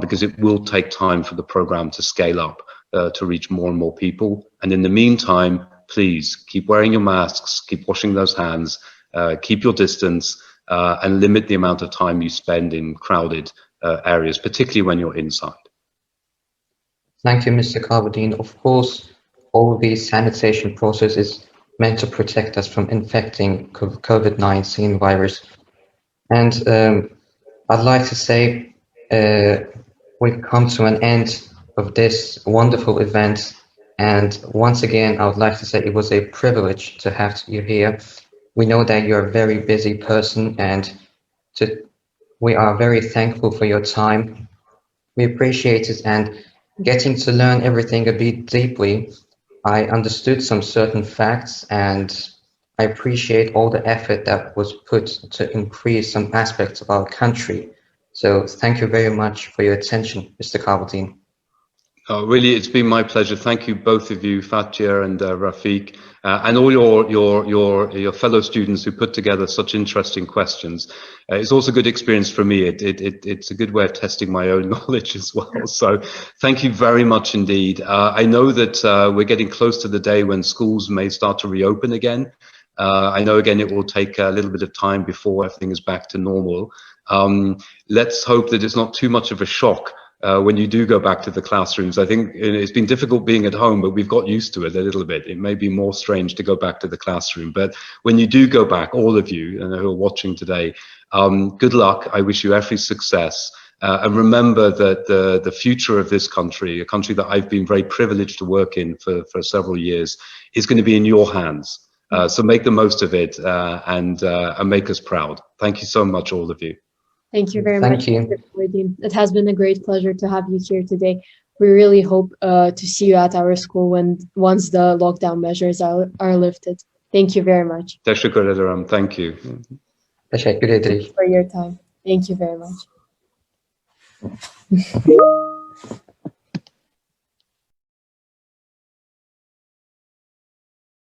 because it will take time for the program to scale up to reach more and more people. And in the meantime, please keep wearing your masks, keep washing those hands, keep your distance, and limit the amount of time you spend in crowded areas, particularly when you're inside. Thank you, Mr. Carwardine. Of course, all these sanitation processes meant to protect us from infecting COVID-19 virus. And I'd like to say we've come to an end of this wonderful event. And once again, I would like to say it was a privilege to have you here. We know that you're a very busy person, and we are very thankful for your time. We appreciate it, and getting to learn everything a bit deeply, I understood some certain facts, and I appreciate all the effort that was put to increase some aspects of our country. So thank you very much for your attention, Mr. Carwardine. Really, it's been my pleasure. Thank you, both of you, Fatia and Rafiq, and all your fellow students who put together such interesting questions. It's also a good experience for me. It's a good way of testing my own knowledge as well. So thank you very much indeed. I know that we're getting close to the day when schools may start to reopen again. I know, again, it will take a little bit of time before everything is back to normal. Let's hope that it's not too much of a shock when you do go back to the classrooms. I think it's been difficult being at home, but we've got used to it a little bit. It may be more strange to go back to the classroom, but when you do go back, all of you who are watching today, good luck. I wish you every success. And remember that the future of this country, a country that I've been very privileged to work in for several years, is going to be in your hands. So make the most of it and make us proud. Thank you so much, all of you. Thank you very much, you. Mr. Carwardine. It has been a great pleasure to have you here today. We really hope to see you at our school once the lockdown measures are lifted. Thank you very much. Teşekkür ederim. Thank you. Teşekkür ederiz. For your time. Thank you very much.